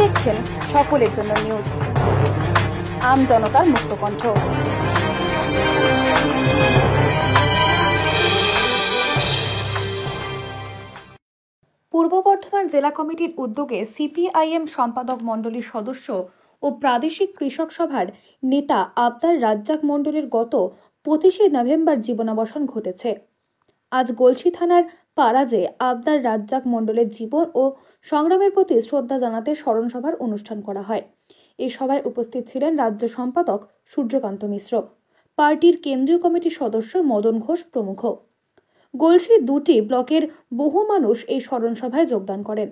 দেখছেন সকলের জন্য নিউজ, আম জনতার মুক্ত কণ্ঠ। পূর্ব বর্ধমান জেলা কমিটির উদ্যোগে সিপিআইএম সম্পাদক মণ্ডলীর সদস্য ও প্রাদেশিক কৃষক সভার নেতা আবদার রাজ্জাক মণ্ডলের গত 25 নভেম্বর জীবনাবসান ঘটেছে। আজ গলসি থানার পারাজে আবদার রাজ্জাক মণ্ডলের জীবন ও সংগ্রামের প্রতি শ্রদ্ধা জানাতে স্মরণ সভার অনুষ্ঠান করা হয়। এই সভায় উপস্থিত ছিলেন রাজ্য সম্পাদক সূর্যকান্ত মিশ্র, পার্টির কেন্দ্রীয় কমিটির সদস্য মদন ঘোষ প্রমুখ। গলসির 2টি ব্লকের বহু মানুষ এই স্মরণ সভায় যোগদান করেন।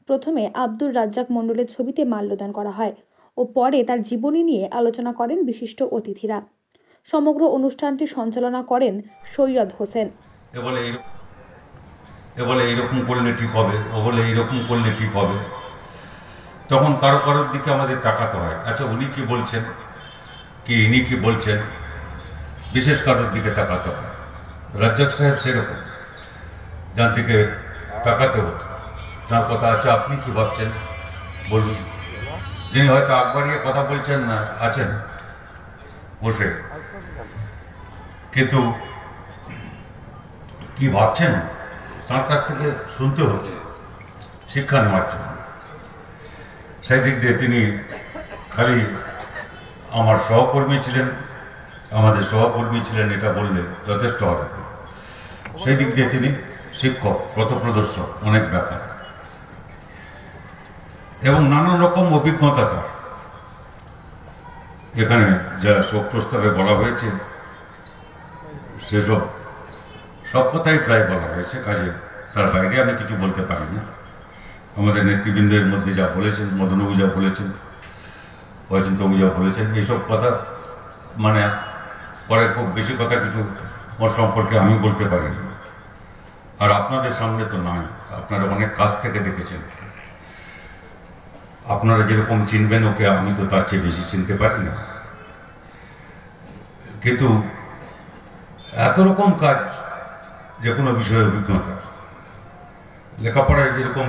প্রথমে আব্দুর রাজ্জাক মণ্ডলের ছবিতে মাল্যদান করা হয় ও পরে তার জীবনী নিয়ে আলোচনা করেন বিশিষ্ট অতিথিরা। সমগ্র অনুষ্ঠানটি সঞ্চালনা করেন সৈয়দ হোসেন। বলে এইরকম করলে ঠিক হবে, ও বলে এইরকম করলে ঠিক হবে, তখন কারো কারোর দিকে আমাদের তাকাতে হয়। আচ্ছা, উনি কি বলছেন, কি ইনি কি বলছেন, বিশেষ কারোর দিকে তাকাতে হয়। রাজ্জাক সাহেব সেরকম, যার দিকে তাকাতে হতো, তার কথা আছে, আপনি কি ভাবছেন বলুন। যিনি হয়তো আগ বাড়িয়ে কথা বলছেন না, আছেন বসে, কিন্তু কি ভাবছেন তার কাছ থেকে শুনতে হতো শিক্ষা নেওয়ার জন্য। সেই দিক দিয়ে তিনি খালি আমার সহকর্মী ছিলেন, আমাদের সহকর্মী ছিলেন এটা বললে যথেষ্ট হবে। সেই দিক দিয়ে তিনি শিক্ষক, পথপ্রদর্শক, অনেক ব্যাপার এবং নানান রকম অভিজ্ঞতা তার। এখানে যা শোক প্রস্তাবে বলা হয়েছে সেসব সব কথাই প্রায় বলা হয়েছে, কাজে তার বাইরে আমি কিছু বলতে পারি না। আমাদের নেতৃবৃন্দের মধ্যে যা বলেছেন, মদনবাবু যা বলেছেন, অজন্তবাবু যা বলেছেন, এইসব কথা মানে পরে খুব বেশি কথা কিছু ওর সম্পর্কে আমি বলতে পারি না। আর আপনাদের সামনে তো নাই, আপনারা অনেক কাছ থেকে দেখেছেন। আপনারা যেরকম চিনবেন ওকে, আমি তো তার চেয়ে বেশি চিনতে পারি না। কিন্তু এত রকম কাজ, যে কোনো বিষয়ে অভিজ্ঞতা, লেখাপড়ায় যেরকম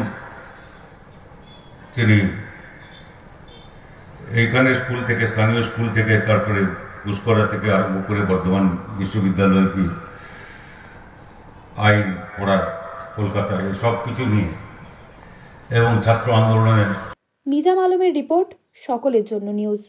তিনি এইখানে স্কুল থেকে, স্থানীয় স্কুল থেকে, তারপরে পুষ্করা থেকে আরম্ভ করে বর্ধমান বিশ্ববিদ্যালয় কি আইন পড়া, কলকাতায় সব কিছু নিয়ে, এবং ছাত্র আন্দোলনের। নিজাম আলমের রিপোর্ট, সকলের জন্য নিউজ।